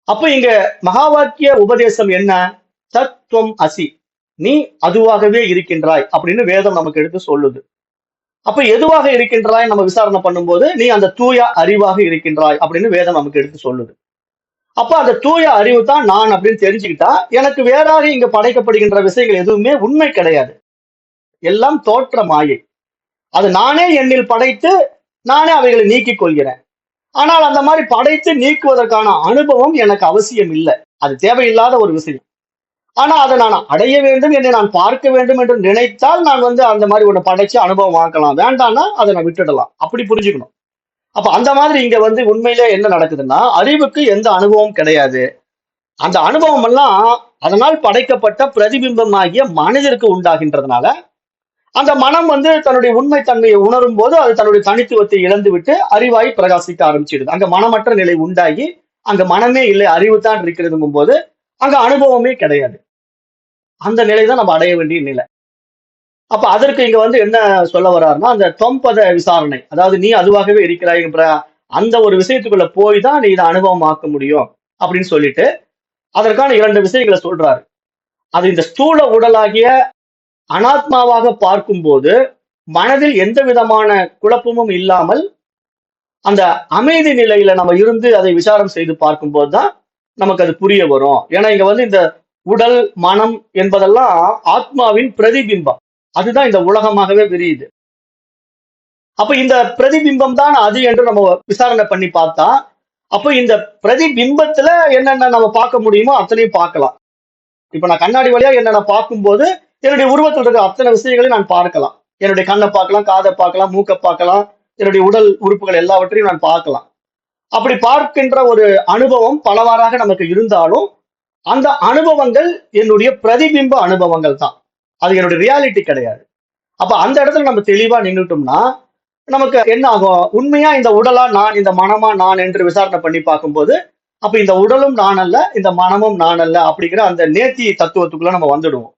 அப்ப இங்க மகா வாக்கிய உபதேசம் என்ன? தத்துவம் அசி, நீ அதுவாகவே இருக்கின்றாய் அப்படின்னு வேதம் நமக்கு எடுத்து சொல்லுது. அப்ப எதுவாக இருக்கின்றாய் நம்ம விசாரணை பண்ணும்போது நீ அந்த தூய அறிவாக இருக்கின்றாய் அப்படின்னு வேதம் நமக்கு எடுத்து சொல்லுது. அப்ப அந்த தூய அறிவு தான் நான் அப்படின்னு தெரிஞ்சுக்கிட்டா எனக்கு வேறாக இங்க படைக்கப்படுகின்ற விஷயங்கள் எதுவுமே உண்மை கிடையாது. எல்லாம் தோற்ற மாயை. அது நானே என்னில் படைத்து நானே அவைகளை நீக்கிக் கொள்கிறேன். ஆனால் அந்த மாதிரி படைத்து நீக்குவதற்கான அனுபவம் எனக்கு அவசியம் இல்லை. அது தேவையில்லாத ஒரு விஷயம். ஆனா அதை நான் அடைய வேண்டும், என்னை நான் பார்க்க வேண்டும் என்று நினைத்தால் நான் அந்த மாதிரி ஒண்ணு படைச்சு அனுபவம் ஆக்கலாம். வேண்டாம்னா அதை நான் விட்டுடலாம். அப்படி புரிஞ்சுக்கணும். அப்ப அந்த மாதிரி இங்க உண்மையிலே என்ன நடக்குதுன்னா, அறிவுக்கு எந்த அனுபவம் கிடையாது. அந்த அனுபவம் எல்லாம் அதனால் படைக்கப்பட்ட பிரதிபிம்பமாகிய மனிதருக்கு உண்டாகின்றதுனால அந்த மனம் தன்னுடைய உண்மை தன்மையை உணரும் போது அது தன்னுடைய தனித்துவத்தை இழந்து விட்டு அறிவாய் பிரகாசிக்க ஆரம்பிச்சிடுது. அங்க மனமற்ற நிலை உண்டாகி அங்க மனமே இல்லை, அறிவு தான் இருக்கிறதுங்கும் போது அங்க அனுபவமே கிடையாது. அந்த நிலை தான் நம்ம அடைய வேண்டிய நிலை. அப்ப அதற்கு இங்க என்ன சொல்ல வர்றாருன்னா, அந்த தொம்பத விசாரணை, அதாவது நீ அதுவாகவே இருக்கிறாய் என்ற அந்த ஒரு விஷயத்துக்குள்ள போய் தான் நீ இதை அனுபவமாக்க முடியும் அப்படின்னு சொல்லிட்டு அதற்கான 2 விஷயங்களை சொல்றாரு. அது இந்த ஸ்தூல உடலாகிய அனாத்மாவாக பார்க்கும்போது மனதில் எந்த விதமான குழப்பமும் இல்லாமல் அந்த அமைதி நிலையில நம்ம இருந்து அதை விசாரம் செய்து பார்க்கும்போது தான் நமக்கு அது புரிய வரும். ஏன்னா இங்க இந்த உடல் மனம் என்பதெல்லாம் ஆத்மாவின் பிரதிபிம்பம். அதுதான் இந்த உலகமாகவே விரியுது. அப்ப இந்த பிரதிபிம்பம் தான் அது என்று நம்ம விசாரணை பண்ணி பார்த்தா, அப்ப இந்த பிரதிபிம்பத்துல என்னென்ன நம்ம பார்க்க முடியுமோ அத்தனையும் பார்க்கலாம். இப்ப நான் கண்ணாடி வழியா என்ன நான் பார்க்கும்போது என்னுடைய உருவத்தில் இருக்க அத்தனை விஷயங்களையும் நான் பார்க்கலாம். என்னுடைய கண்ணை பார்க்கலாம், காதை பார்க்கலாம், மூக்கை பார்க்கலாம், என்னுடைய உடல் உறுப்புகள் எல்லாவற்றையும் நான் பார்க்கலாம். அப்படி பார்க்கின்ற ஒரு அனுபவம் பலவாறாக நமக்கு இருந்தாலும் அந்த அனுபவங்கள் என்னுடைய பிரதிபிம்ப அனுபவங்கள் தான். அது என்னுடைய ரியாலிட்டி கிடையாது. அப்ப அந்த இடத்துல நம்ம தெளிவா நின்னுட்டோம்னா நமக்கு என்ன ஆகும்? உண்மையா இந்த உடலா நான், இந்த மனமா நான் என்று விசாரணை பண்ணி பார்க்கும்போது அப்ப இந்த உடலும் நான் அல்ல, இந்த மனமும் நான் அல்ல அப்படிங்கிற அந்த நேர்த்தி தத்துவத்துக்குள்ள நம்ம வந்துடுவோம்.